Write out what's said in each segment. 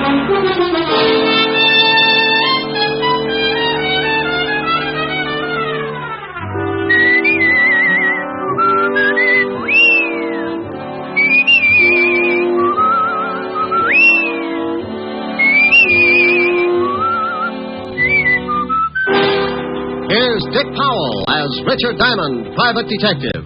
Here's Dick Powell as Richard Diamond, private detective.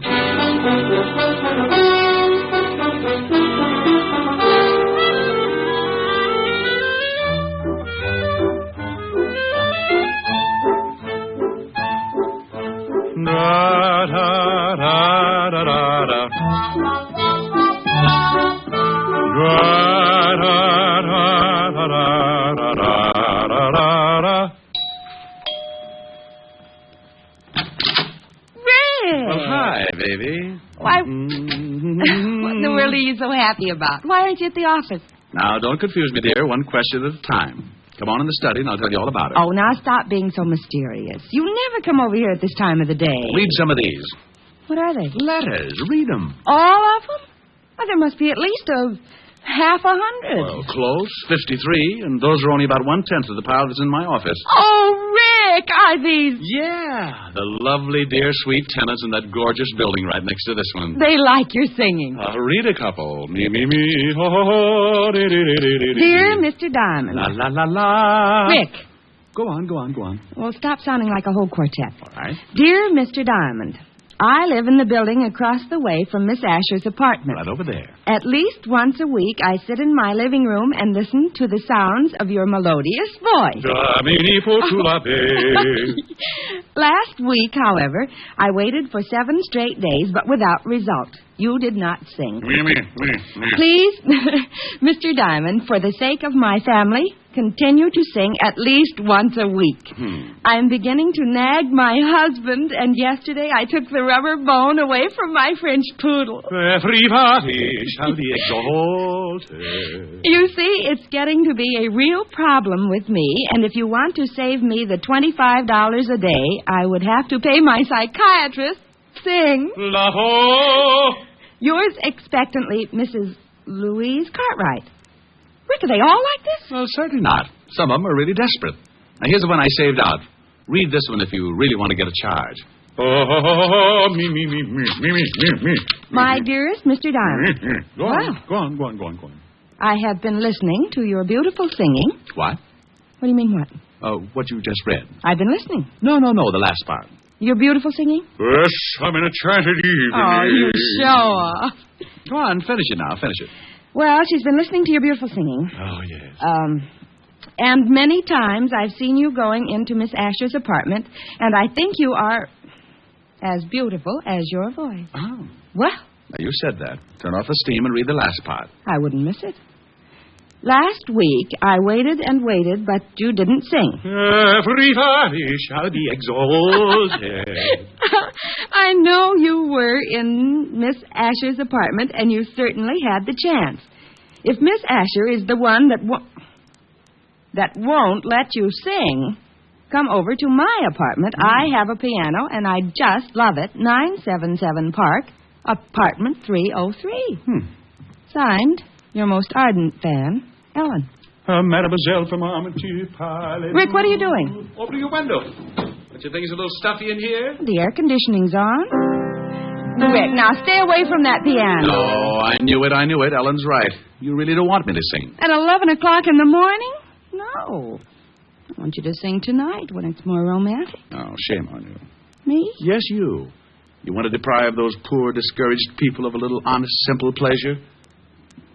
Baby. Why, what in the world are you so happy about? Why aren't you at the office? Now, don't confuse me, dear. One question at a time. Come on in the study, and I'll tell you all about it. Oh, now stop being so mysterious. You never come over here at this time of the day. Read some of these. What are they? Letters. Read them. All of them? Well, there must be at least half 100. Well, close. 53, and those are only about 1/10 of the pile that's in my office. Oh, Rick, are these... Yeah, the lovely, dear, sweet tenants in that gorgeous building right next to this one. They like your singing. Read a couple. Me, me, me, ho, ho, ho, dee, dee, dee, dee, dee. Dear Mr. Diamond. La, la, la, la. Rick. Go on. Well, stop sounding like a whole quartet. All right. Dear Mr. Diamond, I live in the building across the way from Miss Asher's apartment. Right over there. At least once a week, I sit in my living room and listen to the sounds of your melodious voice. Last week, however, I waited for 7 straight days, but without result. You did not sing. Please, Mr. Diamond, for the sake of my family, continue to sing at least once a week. I'm beginning to nag my husband, and yesterday I took the rubber bone away from my French poodle. Everybody shall be exalted. You see, it's getting to be a real problem with me, and if you want to save me the $25 a day, I would have to pay my psychiatrist. Sing. Yours expectantly, Mrs. Louise Cartwright. Rick, are they all like this? Well, certainly not. Some of them are really desperate. Now, here's the one I saved out. Read this one if you really want to get a charge. Me. My dearest Mr. Diamond. Go on. I have been listening to your beautiful singing. What? What do you mean, what? What you just read. I've been listening. No, the last part. Your beautiful singing? Yes, I'm in a enchanted evening. Oh, you show off. Go on, finish it now, finish it. Well, she's been listening to your beautiful singing. Oh, yes. And many times I've seen you going into Miss Asher's apartment, and I think you are as beautiful as your voice. Oh. Well. Now, you said that. Turn off the steam and read the last part. I wouldn't miss it. Last week, I waited and waited, but you didn't sing. Everybody shall be exalted. I know you were in Miss Asher's apartment, and you certainly had the chance. If Miss Asher is the one that won't let you sing, come over to my apartment. I have a piano, and I just love it. 977 Park, apartment 303. Signed, your most ardent fan, Ellen. Mademoiselle from Armitage Pilot. Rick, what are you doing? Open your window. Don't you think it's a little stuffy in here? The air conditioning's on. Rick, now stay away from that piano. No, I knew it. Ellen's right. You really don't want me to sing. At 11 o'clock in the morning? No. I want you to sing tonight when it's more romantic. Oh, shame on you. Me? Yes, you. You want to deprive those poor, discouraged people of a little honest, simple pleasure?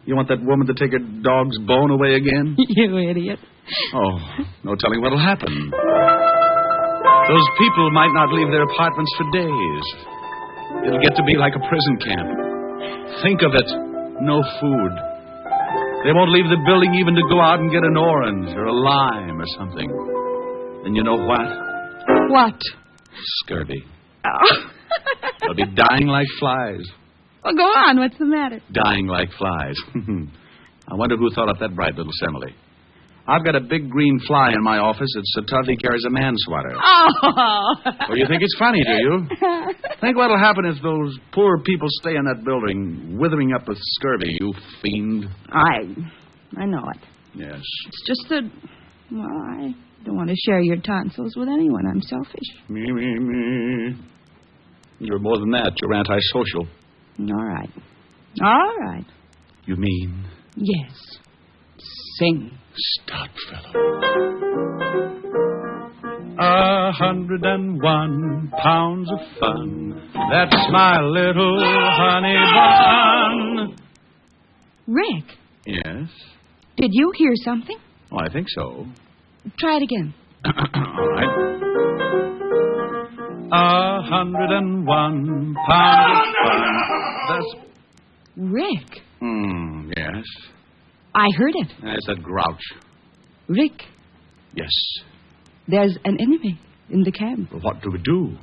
You want that woman to take her dog's bone away again? You idiot. Oh, no telling what'll happen. Those people might not leave their apartments for days. It'll get to be like a prison camp. Think of it. No food. They won't leave the building even to go out and get an orange or a lime or something. And you know what? What? Scurvy. Oh. They'll be dying like flies. Well, go on. What's the matter? Dying like flies. I wonder who thought up that bright little simile. I've got a big green fly in my office that so totally carries a man-swatter. Oh! Well, you think it's funny, do you? Think what'll happen if those poor people stay in that building, withering up with scurvy, you fiend. I know it. Yes. It's just that, well, I don't want to share your tonsils with anyone. I'm selfish. Me. You're more than that. You're antisocial. All right. All right. You mean? Yes. Sing. Stout fellow. 101 pounds of fun. That's my little honey bun. Rick. Yes? Did you hear something? Oh, I think so. Try it again. All right. 101 pounds of fun. That's... Rick. Yes. I heard it. That's that grouch. Rick, Yes. there's an enemy in the camp. But what do we do?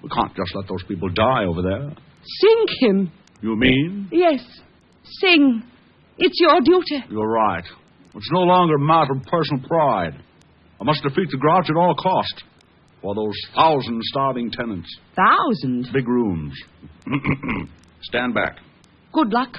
We can't just let those people die over there. Sing him. You mean? Yes. Sing. It's your duty. You're right. It's no longer a matter of personal pride. I must defeat the grouch at all cost. For those 1,000 starving tenants. 1,000? Big rooms. Stand back. Good luck.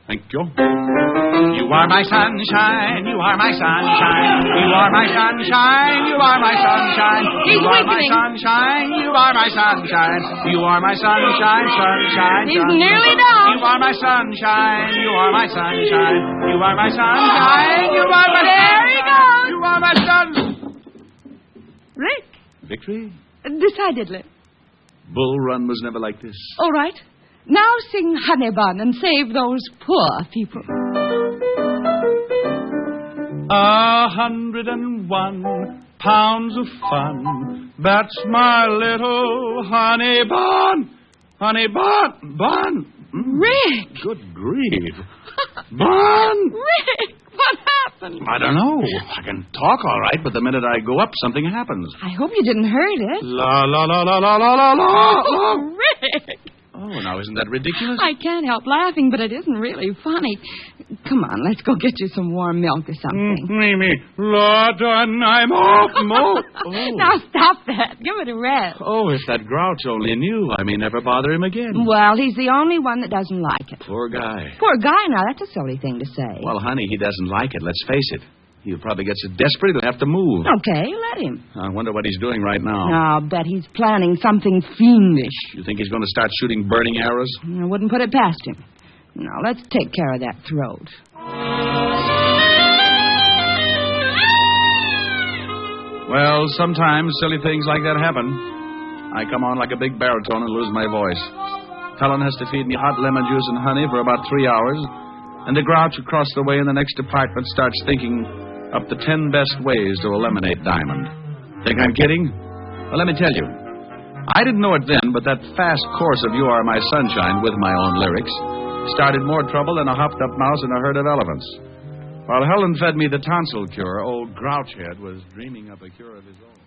Thank you. You are my sunshine. You are my sunshine. You are my sunshine. You are my sunshine. He's You are my weakening. sunshine. You are my sunshine. You are my sunshine. Sunshine. He's sunshine. nearly down. You are my sunshine. You are my sunshine. You are my sunshine. You are my There he sunshine. goes. You are my sun. Rick, Victory? decidedly. Bull Run was never like this. All right. Now sing Honey Bun and save those poor people. 101 pounds of fun. That's my little honey bun. Honey bun. Rick! Good grief. Bun! Rick! What happened? I don't know. I can talk all right, but the minute I go up, something happens. I hope you didn't hurt it. La la la la la la la la. Oh, Rick! Oh, now isn't that ridiculous? I can't help laughing, but it isn't really funny. Come on, let's go get you some warm milk or something. Mimi, Lord, I'm off. Oh. Now stop that. Give it a rest. Oh, if that grouch only knew, I may never bother him again. Well, he's the only one that doesn't like it. Poor guy. Poor guy, now that's a silly thing to say. Well, honey, he doesn't like it. Let's face it. He'll probably get so desperate he'll have to move. Okay, let him. I wonder what he's doing right now. I'll bet he's planning something fiendish. You think he's going to start shooting burning arrows? I wouldn't put it past him. Now, let's take care of that throat. Well, sometimes silly things like that happen. I come on like a big baritone and lose my voice. Helen has to feed me hot lemon juice and honey for about 3 hours, and the grouch across the way in the next apartment starts thinking up the 10 best ways to eliminate Diamond. Think I'm kidding? Well, let me tell you. I didn't know it then, but that fast course of You Are My Sunshine with my own lyrics started more trouble than a hopped-up mouse in a herd of elephants. While Helen fed me the tonsil cure, old Grouchhead was dreaming up a cure of his own.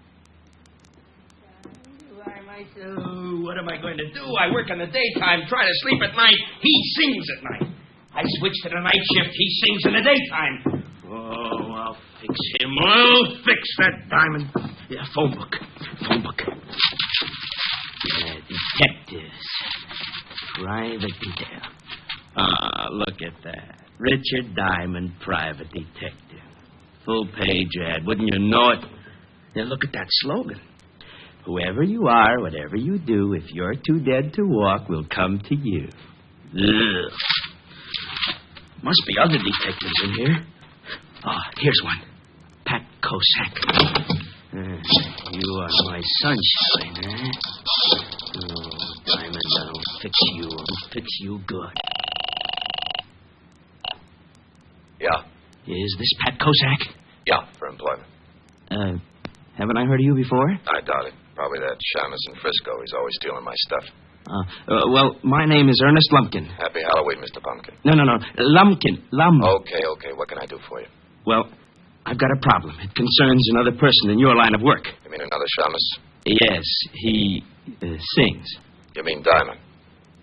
What am I going to do? I work in the daytime, try to sleep at night. He sings at night. I switch to the night shift. He sings in the daytime. Oh, I'll fix him. I'll fix that Diamond. Yeah, phone book. Detectives. Private detail. Look at that. Richard Diamond, private detective. Full-page ad. Wouldn't you know it? Now, look at that slogan. Whoever you are, whatever you do, if you're too dead to walk, we'll come to you. Ugh. Must be other detectives in here. Oh, here's one. Pat Kosak. You are my sunshine, eh? Oh, Diamond, I'll fix you. I'll fix you good. Yeah. Is this Pat Kosak? Yeah, for employment. Haven't I heard of you before? I doubt it. Probably that shamus in Frisco. He's always stealing my stuff. Well, my name is Ernest Lumpkin. Happy Halloween, Mr. Pumpkin. No. Lumpkin. Okay. What can I do for you? Well, I've got a problem. It concerns another person in your line of work. You mean another shamus? Yes, he sings. You mean Diamond?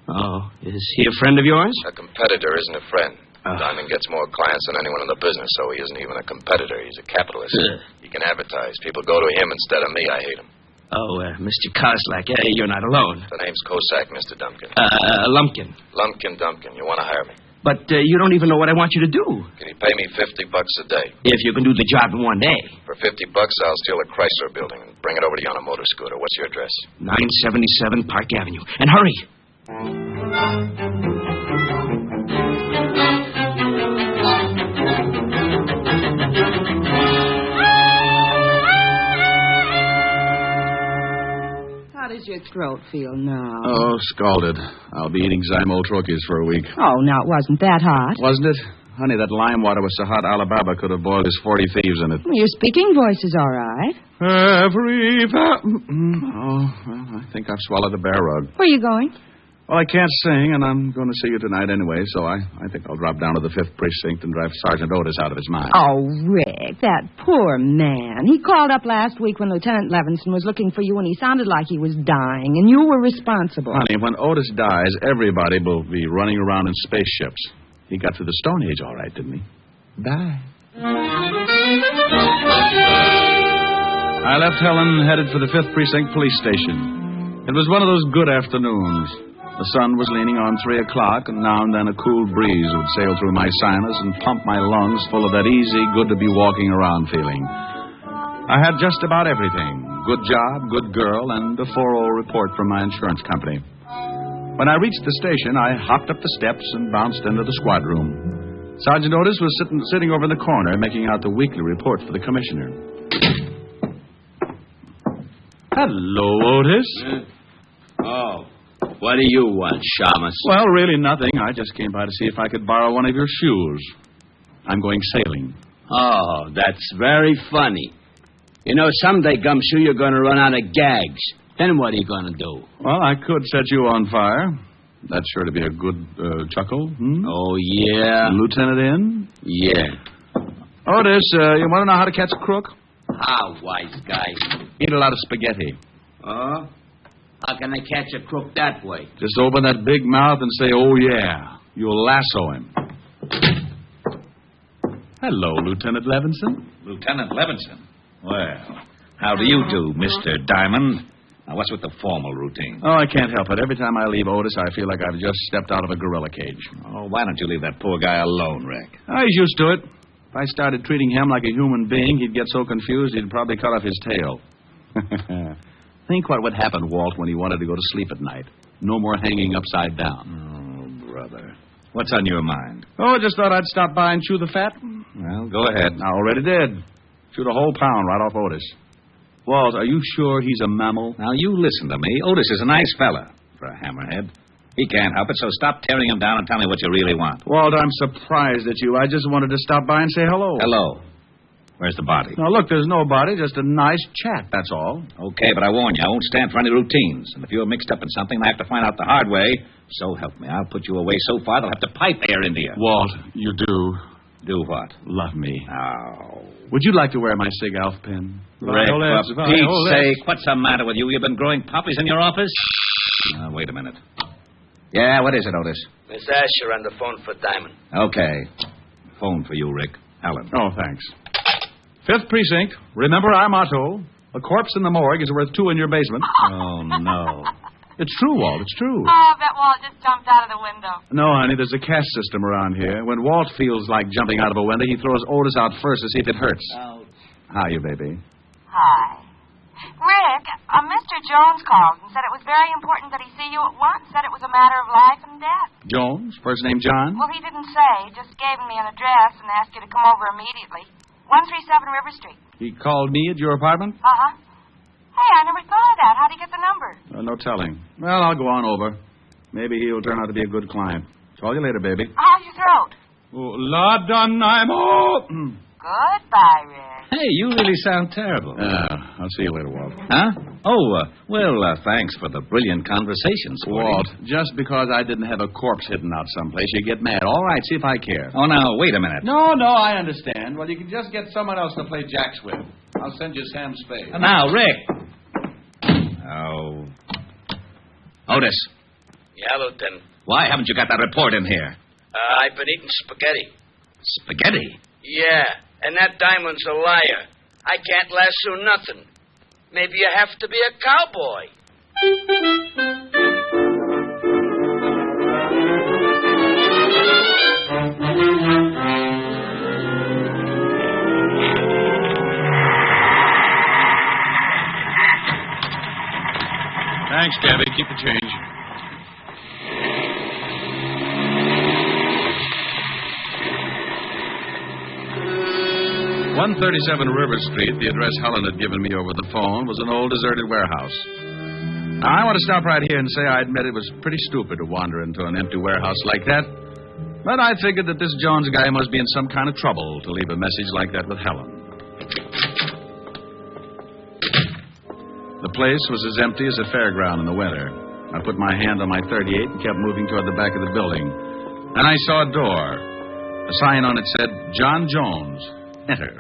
Oh, is he a friend of yours? A competitor isn't a friend. Diamond gets more clients than anyone in the business, so he isn't even a competitor. He's a capitalist. He can advertise. People go to him instead of me. I hate him. Oh, Mr. Koslak, you're not alone. The name's Kosak, Mr. Dumpkin. Lumpkin. Lumpkin Dumpkin. You want to hire me? But you don't even know what I want you to do. Can you pay me $50 a day? If you can do the job in one day. For $50, I'll steal a Chrysler building and bring it over to you on a motor scooter. What's your address? 977 Park Avenue. And hurry. How does your throat feel now? Oh, scalded. I'll be eating Zymol troches for a week. Oh, now it wasn't that hot. Wasn't it? Honey, that lime water was so hot Alibaba could have boiled his 40 thieves in it. Well, your speaking voice is all right. Oh, well, I think I've swallowed a bear rug. Where are you going? Well, I can't sing, and I'm going to see you tonight anyway, so I think I'll drop down to the 5th Precinct and drive Sergeant Otis out of his mind. Oh, Rick, that poor man. He called up last week when Lieutenant Levinson was looking for you, and he sounded like he was dying, and you were responsible. Honey, when Otis dies, everybody will be running around in spaceships. He got through the Stone Age all right, didn't he? Bye. I left Helen, headed for the 5th Precinct Police Station. It was one of those good afternoons. The sun was leaning on 3 o'clock, and now and then a cool breeze would sail through my sinus and pump my lungs full of that easy, good-to-be-walking-around feeling. I had just about everything. Good job, good girl, and a 4-0 report from my insurance company. When I reached the station, I hopped up the steps and bounced into the squad room. Sergeant Otis was sitting over in the corner, making out the weekly report for the commissioner. Hello, Otis. Oh. What do you want, Shamus? Well, really nothing. I just came by to see if I could borrow one of your shoes. I'm going sailing. Oh, that's very funny. You know, someday, Gumshoe, you're going to run out of gags. Then what are you going to do? Well, I could set you on fire. That's sure to be a good chuckle. Oh, yeah? Lieutenant in? Yeah. Otis, you want to know how to catch a crook? How, wise guy? Eat a lot of spaghetti. Oh? How can I catch a crook that way? Just open that big mouth and say, oh, yeah. You'll lasso him. Hello, Lieutenant Levinson. Lieutenant Levinson? Well, how do you do, Mr. Diamond? Now, what's with the formal routine? Oh, I can't help it. Every time I leave Otis, I feel like I've just stepped out of a gorilla cage. Oh, why don't you leave that poor guy alone, Rick? Oh, he's used to it. If I started treating him like a human being, he'd get so confused he'd probably cut off his tail. Think what would happen, Walt, when he wanted to go to sleep at night. No more hanging upside down. Oh, brother. What's on your mind? Oh, just thought I'd stop by and chew the fat. Well, go ahead. I already did. Chewed a whole pound right off Otis. Walt, are you sure he's a mammal? Now, you listen to me. Otis is a nice fella for a hammerhead. He can't help it, so stop tearing him down and tell me what you really want. Walt, I'm surprised at you. I just wanted to stop by and say hello. Hello. Where's the body? Now, look, there's no body, just a nice chat, that's all. Okay, but I warn you, I won't stand for any routines. And if you're mixed up in something, I have to find out the hard way. So help me, I'll put you away so far they'll have to pipe air into you. Walt, you do. Do what? Love me. Oh. Would you like to wear my Sig Alf pin? Rick, for Pete's sake, what's the matter with you? You've been growing poppies in your office? Wait a minute. Yeah, what is it, Otis? Miss Asher on the phone for Diamond. Okay. Phone for you, Rick. Helen. Oh, thanks. 5th Precinct. Remember our motto. A corpse in the morgue is worth 2 in your basement. Oh, no. It's true, Walt. It's true. Oh, I bet Walt just jumped out of the window. No, honey, there's a cash system around here. When Walt feels like jumping out of a window, he throws Otis out first to see if it hurts. Ouch. How are you, baby? Hi. Rick, Mr. Jones called and said it was very important that he see you at once. Said it was a matter of life and death. Jones? First name John? Well, he didn't say. He just gave me an address and asked you to come over immediately. 137 River Street. He called me at your apartment? Uh-huh. Hey, I never thought of that. How'd he get the number? No telling. Well, I'll go on over. Maybe he'll turn out to be a good client. Call you later, baby. How's your throat? Oh, la done, Goodbye, Rick. Hey, you really sound terrible. I'll see you later, Walt. Huh? Oh, thanks for the brilliant conversation, Sporty. Walt, just because I didn't have a corpse hidden out someplace, you get mad. All right, see if I care. Oh, now, wait a minute. No, I understand. Well, you can just get someone else to play jacks with. I'll send you Sam Spade. Now, Rick. Oh. Otis. Yeah, Lieutenant. Why haven't you got that report in here? I've been eating spaghetti. Spaghetti? Yeah, and that Diamond's a liar. I can't lasso nothing. Maybe you have to be a cowboy. Thanks, Gabby. Keep the change. "137 River Street, the address Helen had given me over the phone, was an old deserted warehouse. Now, I want to stop right here and say I admit it was pretty stupid to wander into an empty warehouse like that. But I figured that this Jones guy must be in some kind of trouble to leave a message like that with Helen. The place was as empty as a fairground in the winter. I put my hand on my .38 and kept moving toward the back of the building. Then I saw a door. A sign on it said, John Jones, enter.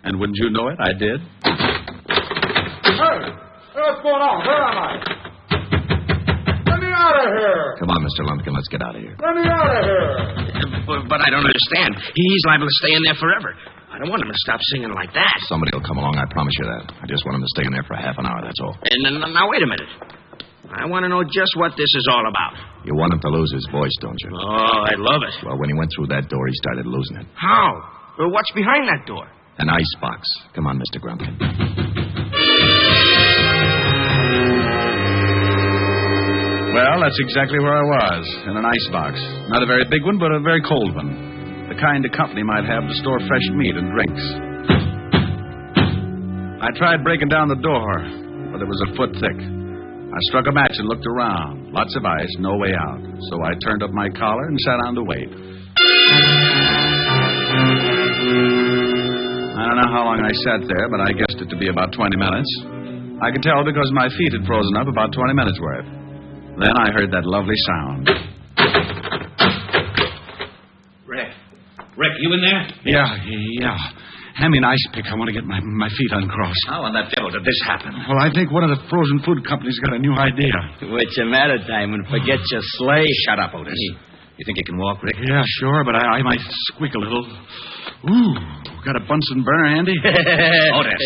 And wouldn't you know it, I did. Hey, what's going on? Where am I? Let me out of here. Come on, Mr. Lumpkin, let's get out of here. Let me out of here. But I don't understand. He's liable to stay in there forever. I don't want him to stop singing like that. Somebody will come along, I promise you that. I just want him to stay in there for half an hour, that's all. And now, wait a minute. I want to know just what this is all about. You want him to lose his voice, don't you? Oh, I love it. Well, when he went through that door, he started losing it. How? Well, what's behind that door? An ice box. Come on, Mr. Grumpkin. Well, that's exactly where I was, in an ice box. Not a very big one, but a very cold one. The kind a company might have to store fresh meat and drinks. I tried breaking down the door, but it was a foot thick. I struck a match and looked around. Lots of ice, no way out. So I turned up my collar and sat down to wait. I don't know how long I sat there, but I guessed it to be about 20 minutes. I could tell because my feet had frozen up about 20 minutes worth. Then I heard that lovely sound. Rick, you in there? Yeah. Hand me an ice pick. I want to get my feet uncrossed. How on the devil did this happen? Well, I think one of the frozen food companies got a new idea. What's the matter, Diamond? Forget your sleigh. Shut up, Otis. You think you can walk, Rick? Yeah, sure, but I might squeak a little. Ooh, got a Bunsen burner handy? Otis.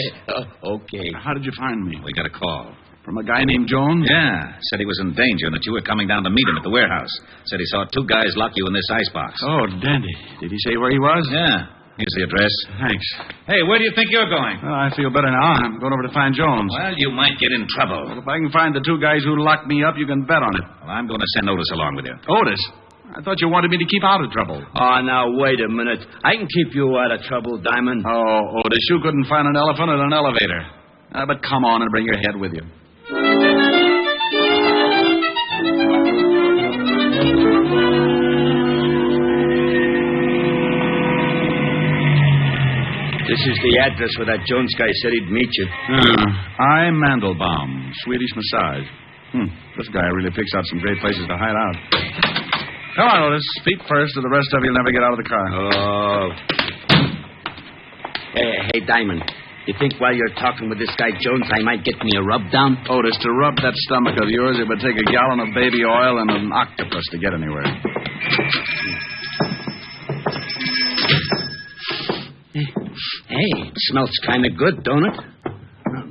Okay. How did you find me? We got a call. From a guy named Jones? Yeah. Said he was in danger and that you were coming down to meet him at the warehouse. Said he saw two guys lock you in this icebox. Oh, dandy. Did he say where he was? Yeah. Here's the address. Thanks. Hey, where do you think you're going? Well, I feel better now. I'm going over to find Jones. Well, you might get in trouble. Well, if I can find the two guys who locked me up, you can bet on it. Well, I'm going to send Otis along with you. Otis? I thought you wanted me to keep out of trouble. Oh, now, wait a minute. I can keep you out of trouble, Diamond. Oh, Otis, you couldn't find an elephant in an elevator. But come on and bring your head with you. This is the address where that Jones guy said he'd meet you. I'm Mandelbaum, Swedish massage. This guy really picks out some great places to hide out. Come on, Otis. Feet first, or the rest of you'll never get out of the car. Oh. Hey, Diamond. You think while you're talking with this guy Jones, I might get me a rub down? Otis, to rub that stomach of yours, it would take a gallon of baby oil and an octopus to get anywhere. Hey, it smells kind of good, don't it?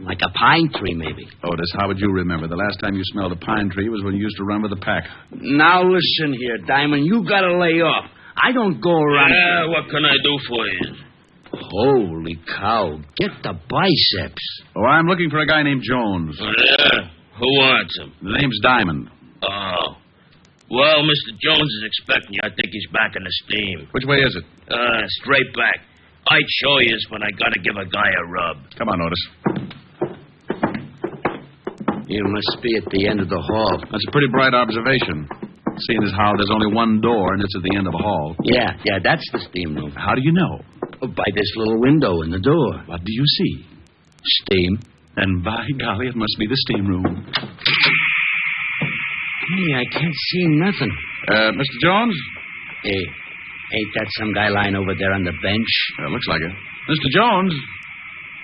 Like a pine tree, maybe. Otis, how would you remember? The last time you smelled a pine tree was when you used to run with a pack. Now listen here, Diamond. You gotta lay off. I don't go around... Yeah, what can I do for you? Holy cow. Get the biceps. Oh, I'm looking for a guy named Jones. Oh, yeah? Who wants him? The name's Diamond. Oh. Well, Mr. Jones is expecting you. I think he's back in the steam. Which way is it? Straight back. I'd show you when I gotta give a guy a rub. Come on, Otis. You must be at the end of the hall. That's a pretty bright observation, seeing as how there's only one door and it's at the end of a hall. Yeah, that's the steam room. How do you know? By this little window in the door. What do you see? Steam. And by golly, it must be the steam room. Hey, I can't see nothing. Mr. Jones? Hey, ain't that some guy lying over there on the bench? Looks like it. Mr. Jones?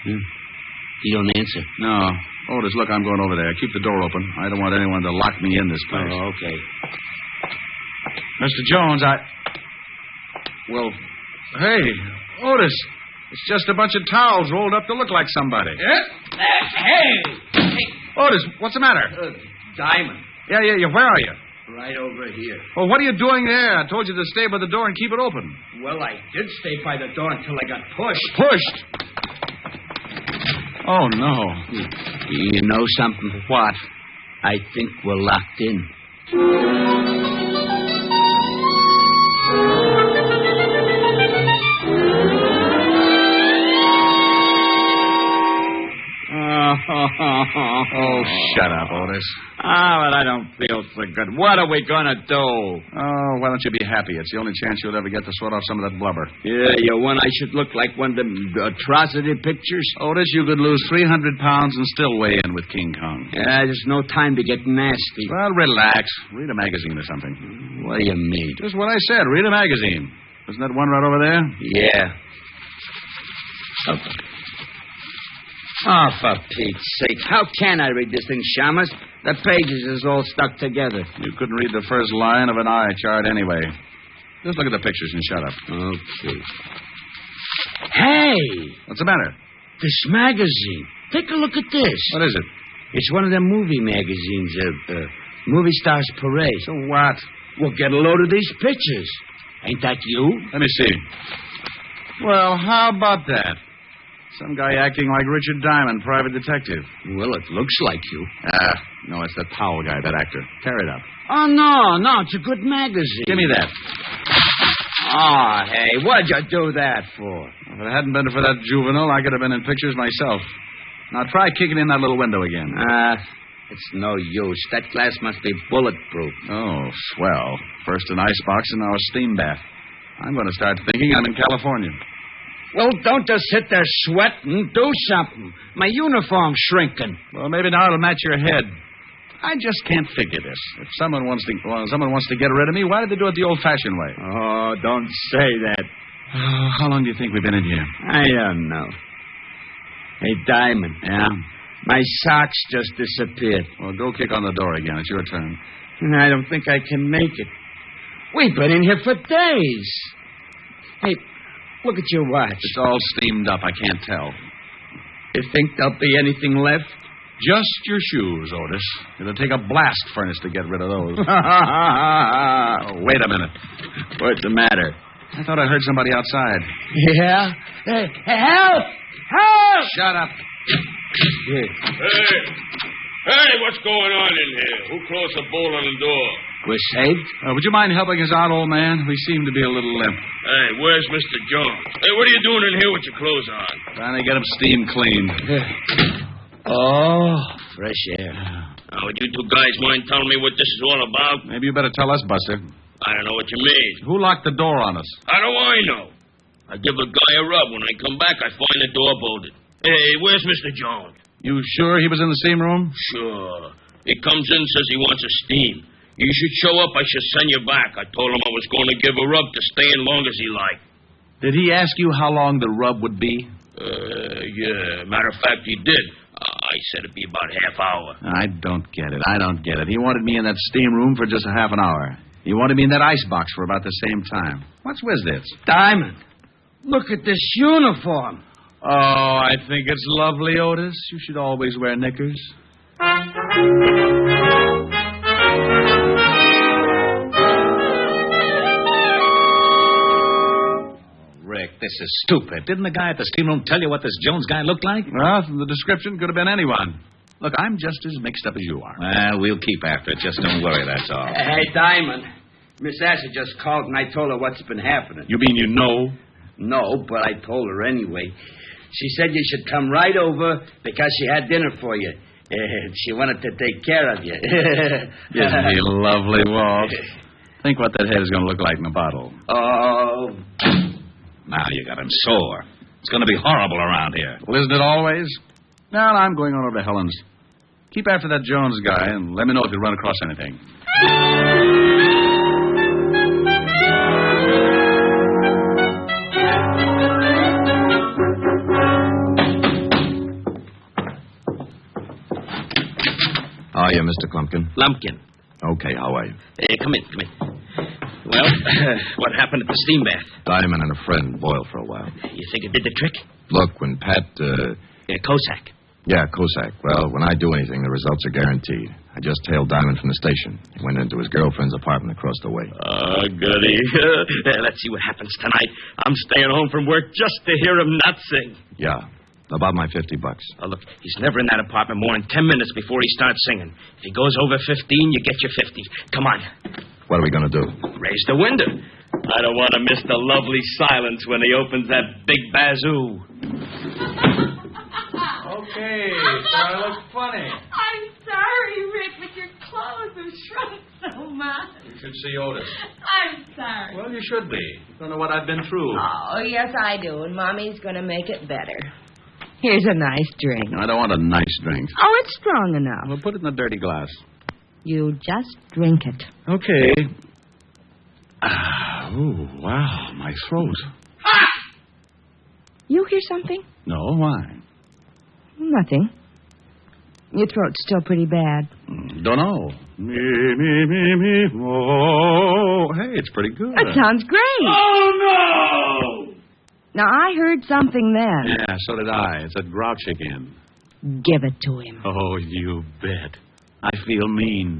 He don't answer. No. Otis, look, I'm going over there. Keep the door open. I don't want anyone to lock me in this place. Oh, okay. Mr. Jones, Well, hey, Otis, it's just a bunch of towels rolled up to look like somebody. Hey! Otis, what's the matter? Diamond. Yeah, where are you? Right over here. Well, what are you doing there? I told you to stay by the door and keep it open. Well, I did stay by the door until I got pushed. Pushed? Oh, no. You know something? What? I think we're locked in. Oh, shut up, Otis. But I don't feel so good. What are we going to do? Oh, why don't you be happy? It's the only chance you'll ever get to sweat off some of that blubber. Yeah, you want I should look like one of them atrocity pictures? Otis, you could lose 300 pounds and still weigh in with King Kong. Yeah, there's no time to get nasty. Well, relax. Read a magazine or something. What do you mean? Just what I said. Read a magazine. Isn't that one right over there? Yeah. Oh, for Pete's sake. How can I read this thing, Shamus? The pages is all stuck together. You couldn't read the first line of an eye chart anyway. Just look at the pictures and shut up. Okay. Hey! What's the matter? This magazine. Take a look at this. What is it? It's one of them movie magazines, Movie Stars Parade. So what? Well, get a load of these pictures. Ain't that you? Let me see. Well, how about that? Some guy acting like Richard Diamond, private detective. Well, it looks like you. No, it's that Powell guy, that actor. Tear it up. Oh, no, it's a good magazine. Give me that. Oh, hey, what'd you do that for? If it hadn't been for that juvenile, I could have been in pictures myself. Now try kicking in that little window again. It's no use. That glass must be bulletproof. Oh, swell. First an icebox and now a steam bath. I'm going to start thinking I'm in California. Well, don't just sit there sweating. Do something. My uniform's shrinking. Well, maybe now it'll match your head. I just can't figure this. If someone wants to get rid of me, why did they do it the old-fashioned way? Oh, don't say that. How long do you think we've been in here? I don't know. Hey, Diamond. Yeah? My socks just disappeared. Well, go kick on the door again. It's your turn. I don't think I can make it. We've been in here for days. Hey, look at your watch. It's all steamed up. I can't tell. You think there'll be anything left? Just your shoes, Otis. It'll take a blast furnace to get rid of those. Oh, wait a minute. What's the matter? I thought I heard somebody outside. Yeah? Hey, help! Help! Shut up. Hey, what's going on in here? Who closed the bolt on the door? We're saved? Would you mind helping us out, old man? We seem to be a little limp. Hey, where's Mr. Jones? Hey, what are you doing in here with your clothes on? Trying to get him steam cleaned. Oh, fresh air. Now, would you two guys mind telling me what this is all about? Maybe you better tell us, Buster. I don't know what you mean. Who locked the door on us? How do I know? I give a guy a rub. When I come back, I find the door bolted. Hey, where's Mr. Jones? You sure he was in the steam room? Sure. He comes in and says he wants a steam. You should show up. I should send you back. I told him I was going to give a rub to stay as long as he liked. Did he ask you how long the rub would be? Yeah. Matter of fact, he did. I said it'd be about a half hour. I don't get it. He wanted me in that steam room for just a half an hour. He wanted me in that icebox for about the same time. What's with this? Diamond, look at this uniform. Oh, I think it's lovely, Otis. You should always wear knickers. Rick, this is stupid. Didn't the guy at the steam room tell you what this Jones guy looked like? Well, from the description, could have been anyone. Look, I'm just as mixed up as you are. Well, we'll keep after it. Just don't worry, that's all. Hey, Diamond, Miss Asher just called and I told her what's been happening. You mean you know? No, but I told her anyway. She said you should come right over because she had dinner for you. She wanted to take care of you. Isn't he lovely, Walt? Think what that head is going to look like in a bottle. Oh. Now you got him sore. It's going to be horrible around here. Well, isn't it always? Now, I'm going on over to Helen's. Keep after that Jones guy and let me know if you run across anything. How are you, Mr. Klumpkin? Lumpkin. Okay, how are you? Come in. Well, what happened at the steam bath? Diamond and a friend boiled for a while. You think it did the trick? Look, when Pat, Cossack. Yeah, Cossack. Well, when I do anything, the results are guaranteed. I just tailed Diamond from the station. He went into his girlfriend's apartment across the way. Oh, goody. Let's see what happens tonight. I'm staying home from work just to hear him not sing. Yeah. About my $50. Oh, look, he's never in that apartment more than 10 minutes before he starts singing. If he goes over 15, you get your 50. Come on. What are we going to do? Raise the window. I don't want to miss the lovely silence when he opens that big bazoo. Okay, so I look funny. I'm sorry, Rick, but your clothes have shrunk so much. You should see Otis. I'm sorry. Well, you should be. You don't know what I've been through. Oh, yes, I do, and Mommy's going to make it better. Here's a nice drink. I don't want a nice drink. Oh, it's strong enough. Well, put it in a dirty glass. You just drink it. Okay. Oh, wow, my throat. Ah! You hear something? No, why? Nothing. Your throat's still pretty bad. Don't know. Me, oh. Hey, it's pretty good. That sounds great. Oh, no! Now, I heard something then. Yeah, so did I. It's that grouch again. Give it to him. Oh, you bet. I feel mean.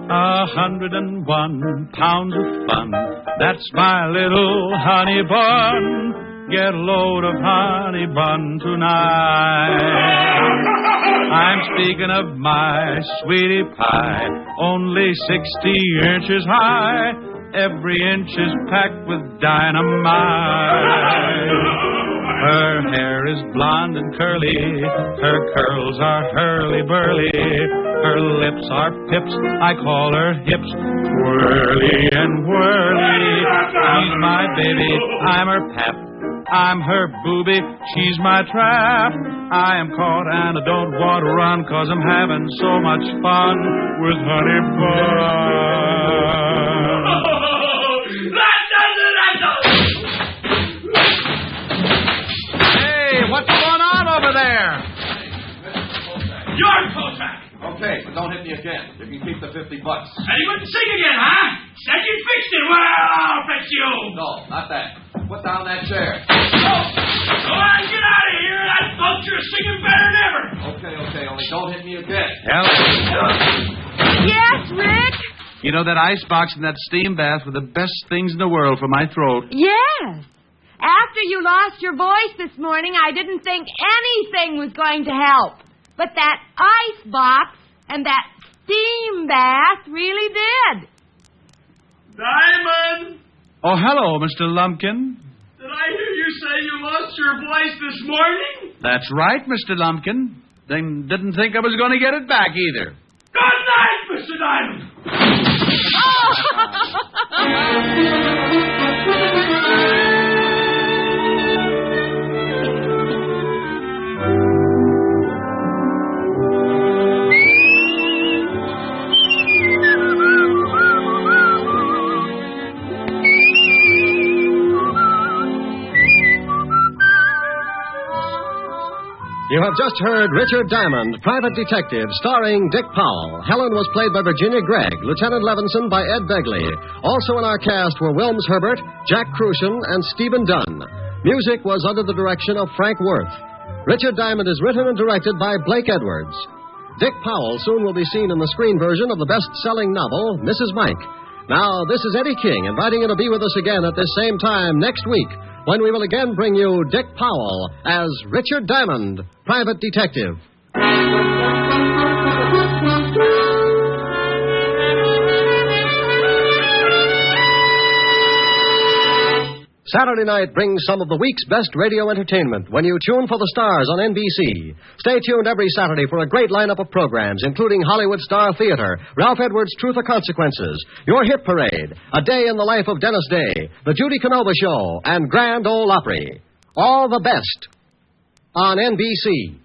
101 pounds of fun. That's my little honey bun. Get a load of honey bun tonight. I'm speaking of my sweetie pie, only 60 inches high. Every inch is packed with dynamite. Her hair is blonde and curly. Her curls are hurly-burly. Her lips are pips. I call her hips whirly and whirly. She's my baby. I'm her pap. I'm her booby. She's my trap. I am caught and I don't want to run 'cause I'm having so much fun with honey bun. What's going on over there? Your Cossack. Okay, but don't hit me again. You can keep the $50. And you wouldn't sing again, huh? Said you fixed it. Well, I'll fix you. No, not that. Put down that chair. Go on, get out of here. That vulture's singing better than ever. Okay, only don't hit me again. Yes, Rick? You know, that ice box and that steam bath were the best things in the world for my throat. Yes. After you lost your voice this morning, I didn't think anything was going to help. But that ice box and that steam bath really did. Diamond! Oh, hello, Mr. Lumpkin. Did I hear you say you lost your voice this morning? That's right, Mr. Lumpkin. Then didn't think I was going to get it back either. Good night, Mr. Diamond! You have just heard Richard Diamond, Private Detective, starring Dick Powell. Helen was played by Virginia Gregg, Lieutenant Levinson by Ed Begley. Also in our cast were Wilms Herbert, Jack Crucian, and Stephen Dunn. Music was under the direction of Frank Worth. Richard Diamond is written and directed by Blake Edwards. Dick Powell soon will be seen in the screen version of the best-selling novel, Mrs. Mike. Now, this is Eddie King, inviting you to be with us again at this same time next week, when we will again bring you Dick Powell as Richard Diamond, Private Detective. Saturday night brings some of the week's best radio entertainment when you tune for the stars on NBC. Stay tuned every Saturday for a great lineup of programs, including Hollywood Star Theater, Ralph Edwards' Truth or Consequences, Your Hit Parade, A Day in the Life of Dennis Day, The Judy Canova Show, and Grand Ole Opry. All the best on NBC.